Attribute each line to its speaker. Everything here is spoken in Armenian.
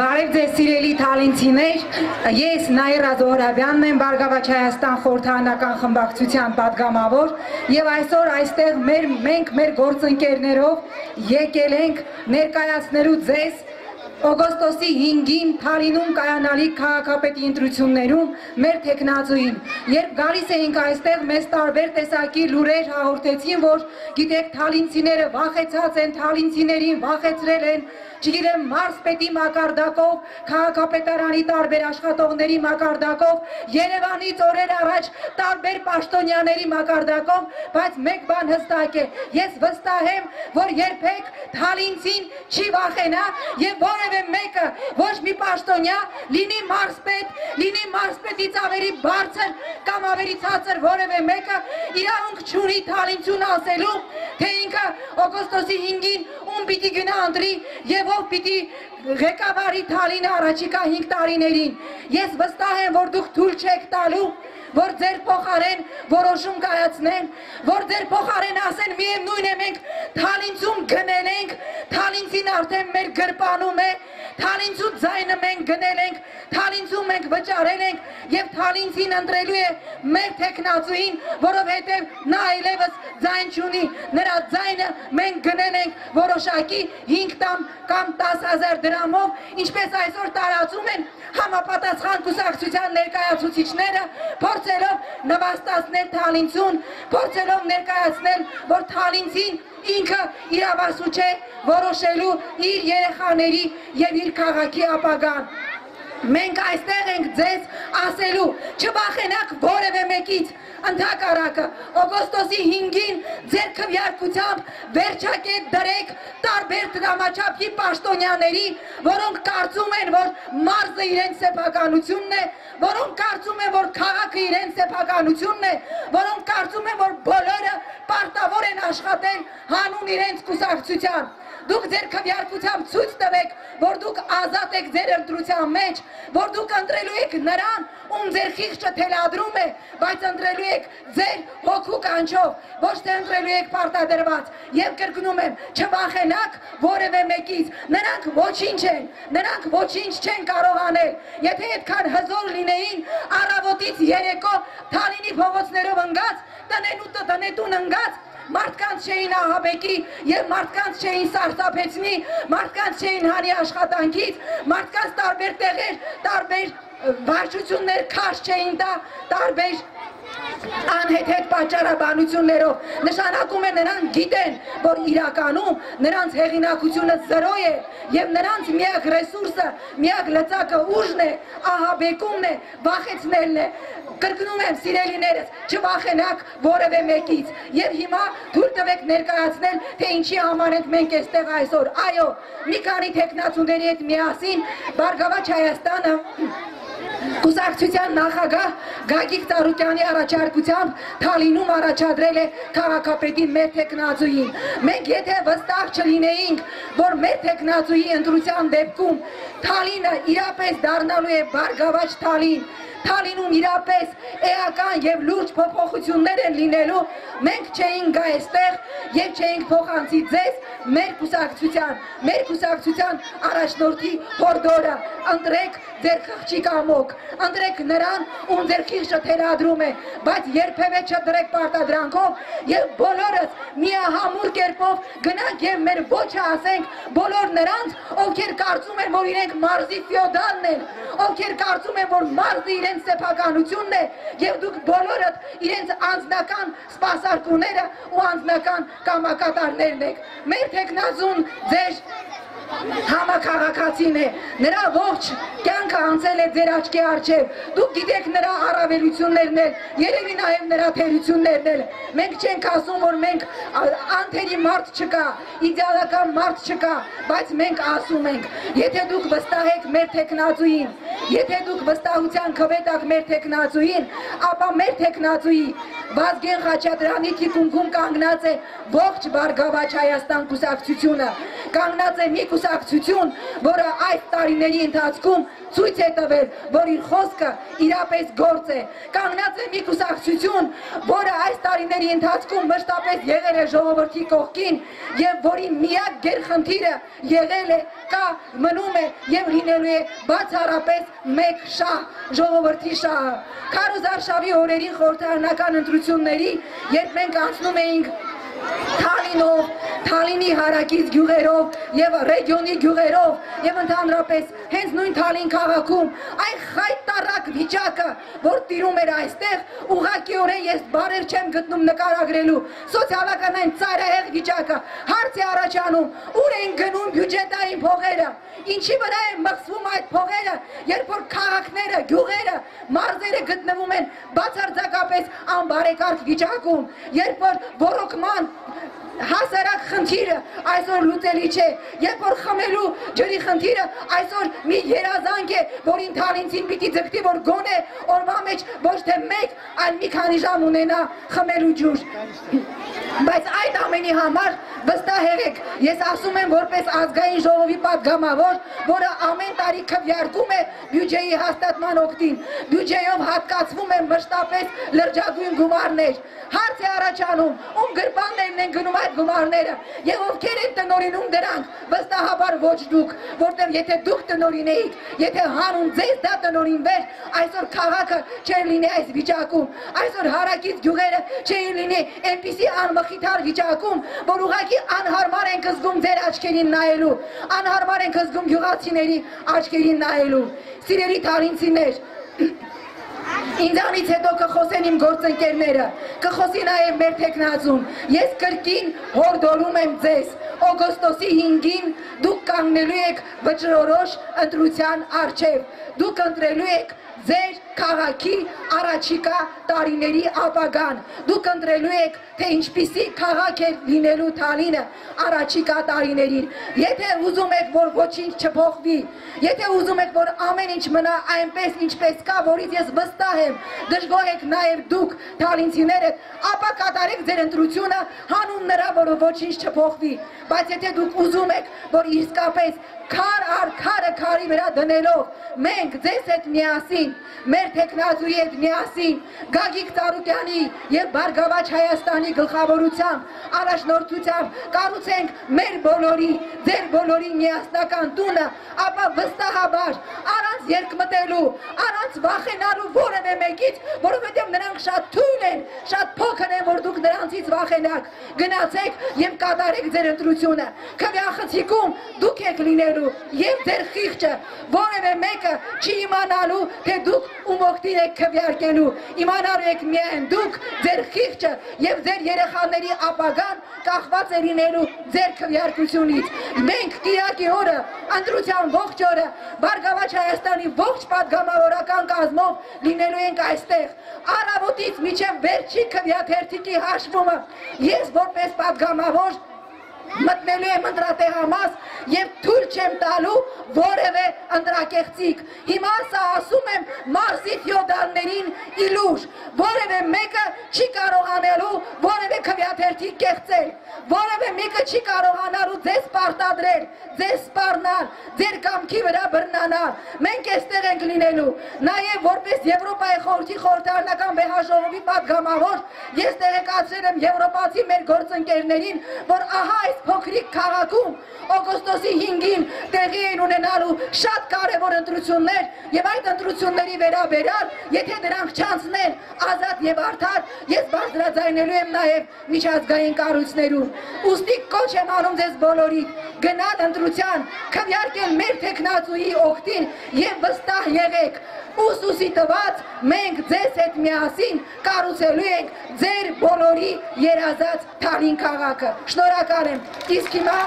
Speaker 1: Բարև ձեզ սիրելի թալինցիներ, ես Նաիրա Զոհրաբյանն եմ, Բարգավաճ Հայաստան խորհրդարանական խմբակցության պատգամավոր եւ այսօր այստեղ մենք մեր գործընկերներով եկել ենք ներկայացնելու ձեզ օգոստոսի 5-ին Թալինում կայանալիք քաղաքապետի ընտրություններում մեր թեկնածուին։ Երբ գալիս էինք այստեղ, մեզ տարբեր տեսակի լուրեր հաղորդեցին, որ գիտեք թալինցիները վախեցած են, թալինցիներին վախեցրել են, չգիտեմ մարզպետի մակարդակով, քաղաքապետարանի տարբեր աշխատողների մակարդակով, Երևանից օրեր առաջ տարբեր պաշտոնյաների մակարդակով, բայց մեկ բան հստակ է, ես վստահ եմ, որ երբեք թալինցին չի վախենա եւ որևէ մեկը, ոչ մի պաշտոնյա, լինի մարզպետ, լինի մարզպետից ավելի բարձր կամ ավելի ցածր որևէ մեկը իրավունք չունի թալինցուն ասելու, թե ինքը օգոստոսի 5-ին ում պիտի գնա ընտրի եւ ով պիտի ղեկավարի Թալինը առաջիկա 5 տարիներին։ Ես վստահ եմ, որ դուք թույլ չեք տալու, որ ձեր փոխարեն որոշում կայացնեն, որ ձեր փոխարեն ասեն միևնույն է մենք Թալինցում գնել ենք, Թալինցին արդեն մեր գրպանում է, Թալինցու ձայնը մենք գնել ենք, Թալինցում մենք վճարել ենք եւ Թալինցին ընտրելու է մեր թեկնածուին, որովհետեւ նա այլևս ձայն չունի, նրա ձայնը մենք գնել ենք որոշակի 5 կամ 10,000 դրամով, ինչպես այսօր տարածում են համապատասխան կուսակցության ներկայացուցիչները, փորձելով նվաստացնել Թալինցուն, փորձելով ներկայացնել, որ Թալինցին ինքը իրավասու չէ որոշելու իր երեխաների եւ իր քաղաքի ապագան։ Մենք այստեղ ենք ձեզ ասելու, չվախենաք որևէ մեկից, ընդհակառակը, օգոստոսի 5-ին ձեր քվեարկությամբ վերջակետ դրեք տարբեր դրամաչափի պաշտոնյաների, որոնք կարծում են, որ մարզը իրենց սեփականությունն է, որոնք կարծում են, որ քաղաքը իրենց սեփականությունն է, որոնք կարծում են, որ բոլորը պարտավոր են աշխատել հանուն իրենց կուսակցության։ Դուք ձեր քվեարկությամբ ցույց տվեք, որ դուք ազատ եք ձեր ընտրության մեջ, որ դուք ընտրելու եք նրան, ում ձեր խիղճը թելադրում է, բայց ընտրելու եք ձեր հոգու կանչով, ոչ թե ընտրելու եք պարտադրված։ Եվ կրկնում եմ, չվախենաք որևէ մեկից, նրանք ոչինչ են, նրանք ոչինչ չեն կարող անել։ Եթե այդքան հզոր լինեին, առավոտից երեկո Թալինի փողոցներով ընկած, տնետուն ընկած, մարդկանց չէին ահաբեկի եւ մարդկանց չէին սարսափեցնի, մարդկանց չէին հանի աշխատանքից, մարդկանց տարբեր տեղեր, տարբեր վարչություններ քաշ չէին տա, տարբեր անհեթեթ պատճառաբանություններով, նշանակում է նրանք գիտեն, որ իրականում նրանց հեղինակությունը զրո է եւ նրանց միակ ռեսուրսը, միակ լծակը ուժն է, ահաբեկումն է, վախեցնելն է։ Կրկնում եմ սիրելիներս, չվախենաք որևէ մեկից եւ հիմա թույլ տվեք ներկայացնել, թե ինչի համար ենք մենք այստեղ այսօր։ Այո, մի քանի թեկնածուների հետ միասին Բարգավաճ Հայաստանը կուսակցության նախագահ Գագիկ Ծառուկյանի առաջարկությամբ Թալինում առաջադրել է քաղաքապետի մեր թեկնածուին։ Մենք եթե վստահ չլինեինք, որ մեր թեկնածուի ընտրության դեպքում Թալինը իրապես դառնալու է Բարգավաճ Թալին, Թալինում իրապես էական եւ լուրջ փոփոխություններ են լինելու, մենք չէինք գա այստեղ եւ չէինք փոխանցի ձեզ մեր կուսակցության առաջնորդի հորդորը։ Ընտրեք ձեր խղճի կամոք, ընտրեք նրան, ում ձեր խիղճը թելադրում է, բայց երբևէ չդրեք պարտադրանքով եւ բոլորս միահամուռ կերպով գնանք եւ մեր ոչը ասենք բոլոր նրանց, ովքեր կարծում են, որ իրենք մարզի ֆեոդալն են, ովքեր կարծում են, որ մարզը իրենց սեփականությունն է եւ դուք բոլորդ իրենց անձնական սպասարկուները ու անձնական կամակատարներն եք։ Մեր թեկնածուն ձեր համաքաղաքացին է, նրա ողջ կյանքը անցել է ձեր աչքի առջև, դուք գիտեք նրա առավելություններն էլ, երևի նաև նրա թերություններն էլ։ Մենք չենք ասում, որ մենք անթերի մարդ չկա, իդեալական մարդ չկա, բայց մենք ասում ենք, եթե դուք վստահ եք մեր թեկնածուին, եթե դուք վստահության քվետ եք մեր թեկնածուին, ապա մեր թեկնածուի Վազգեն Խաչատրյանի թիկունքում կանգնած է ողջ Բարգավաճ Հայաստան կուսակցությունը, կանգնած է մի կուսակցություն, որը այս տարիների ընթացքում ցույց է տվել, որ իր խոսքը իրապես գործ է, կանգնած է մի կուսակցություն, որը այս տարիների ընթացքում մշտապես եղել է ժողովրդի կողքին եւ որի միակ գերխնդիրը եղել է կա, մնում է եւ լինելու է բացառապես մեկ շահ, ժողովրդի շահը։ Քարոզարշավի օրերին խորհրդարանական ընտրությունների, երբ մենք անցնում էինք Թալինով, Թալինի հարակից գյուղերով եւ ռեգիոնի գյուղերով եւ ընդհանրապես հենց նույն Թալին քաղաքում այն խայտարակ վիճակը, որ տիրում էր այստեղ, ուղղակիորեն ես բարեր չեմ գտնում նկարագրելու։ Սոցիալական այն ծայրահեղ վիճակը, հարց է առաջանում, ուր են գնում բյուջետային փողերը, ինչի վրա են մղվում այդ փողերը, երբ որ քաղաքները, գյուղերը, մարզերը գտնվում են բացարձակապես անբարեկարգ վիճակում, երբ որ ռոռոկման հասարակ խնդիրը այսօր լուծելի չէ, երբ որ խմելու ջրի խնդիրը այսօր մի երազանք է, որին Թալինցին պիտի ձգտի, որ գոնե օրվա մեջ ոչ թե մեկ, այլ մի քանի ժամ ունենա խմելու ջուր։ Բայց այդ ամենի համար վստահ եղեք, ես ասում եմ որպես ազգային ժողովի պատգամավոր, որը ամեն տարի քվեարկում է բյուջեի հաստատման օգտին, բյուջեով հատկացվում են մշտապես լրջագույն գումարներ։ Հարց է առաջանում, ում գրպաններն են գնում այդ գումարները եւ ովքեր են տնօրինում դրանք, վստահաբար ոչ դուք, որտեղ եթե դուք տնօրինեիք, եթե հանուն ձեզ դա տնօրինվեր, այսօր քաղաքը չէր լինի այս վիճակում, այսօր հարակից գյուղերը չէին լինի այնպիսի անմխիթար վիճակում, որ ուղղակի անհարմար ենք զգում ձեր աչքերին նայելու, անհարմար ենք զգում գյուղացիների աչքերին նայելու։ Սիրելի թալինցիներ, ինձանից հետո կխոսեն իմ գործընկերները, կխոսի նաև մեր թեկնածուն։ Ես կրկին հորդորում եմ ձեզ, օգոստոսի 5-ին դուք կանգնելու եք վճռորոշ ընտրության առջև, դուք ընտրելու եք ձեր քաղաքի առաջիկա տարիների ապագան, դուք ընտրելու եք, թե ինչպիսի քաղաք է լինելու Թալինը առաջիկա տարիներին։ Եթե ուզում եք, որ ոչինչ չփոխվի, եթե ուզում եք, որ ամեն ինչ մնա այնպես, ինչպես կա, որից ես վստահ եմ, դժգոհ եք նաև դուք թալինցիները, ապա կատարեք ձեր ընտրությունը հանուն նրա, որ ոչինչ չփոխվի։ Բայց եթե դուք ուզում եք, որ իսկապես քար առ քարը քարի վրա դնելով, մենք ձեզ հետ միասին, մեր թեկնածուի հետ միասին, Գագիկ Ծառուկյանի եւ Բարգավաճ Հայաստանի գլխավորությամբ, առաջնորդությամբ կառուցենք մեր բոլորի, ձեր բոլորի միասնական տունը, ապա վստահաբար առանց երկմտելու, առանց վախենալու որևէ մեկից, որովհետեւ նրանք շատ թույլ են, շատ փոքր են, որ դուք նրանցից վախենաք, գնացեք եւ կատարեք ձեր ընտրությունը։ Քվեախցիկում դուք եք լինելու եւ ձեր խիղճը, որևէ մեկը չի իմանալու, թե դուք ում օգտին եք քվեարկելու, իմանալու եք միայն դուք, ձեր խիղճը եւ ձեր երեխաների ապագան կախված է լինելու ձեր քվեարկությունից։ Մենք Կիրակի օրը, ընտրության ողջ օրը, Բարգավաճ Հայաստանի ողջ պատգամավորական կազմով լինելու ենք այստեղ։ Առավոտից մինչև վերջի քվեաթերթիկի հաշվումը ես որպես պատգամավոր մտնելու եմ ընտրատեղամաս եւ թույլ չեմ տալու որևէ ընտրակեղծիկ։ Հիմա սա ասում եմ մարզի ֆյոդալներին իլուր, որևէ մեկը չի կարողանալու որևէ քվեաթերթիկ կեղծել, որևէ մեկը չի կարողանալու ձեզ պարտադրել, ձեզ սպառնալ, ձեր կամքի վրա բռնանալ։ Մենք այստեղ ենք լինելու։ Նաեւ որպես Եվրոպայի խորհրդի խորհրդարանական վեհաժողովի պատգամավոր ես տեղեկացրել եմ եվրոպացի մեր գործընկերներին, որ ահա այս փոքրիկ քաղաքում օգոստոսի 5-ին տեղի են ունենալու շատ կարևոր ընտրություններ եւ այդ ընտրությունների վերաբերյալ, եթե դրանք չանցնեն ազատ եւ արդար, ես բարձրաձայնելու եմ նաեւ միջազգային կառույցներում։ Ուստի կոչ եմ անում ձեզ բոլորին գնալ ընտրության, քվեարկել մեր թեկնածուի օգտին եւ վստահ եղեք, ուսուսի տված մենք ձեզ հետ միասին կառուցելու ենք ձեր բոլորի երազած Թալին քաղաքը։ Շնորհակալ եմ։ Իսկ հիմա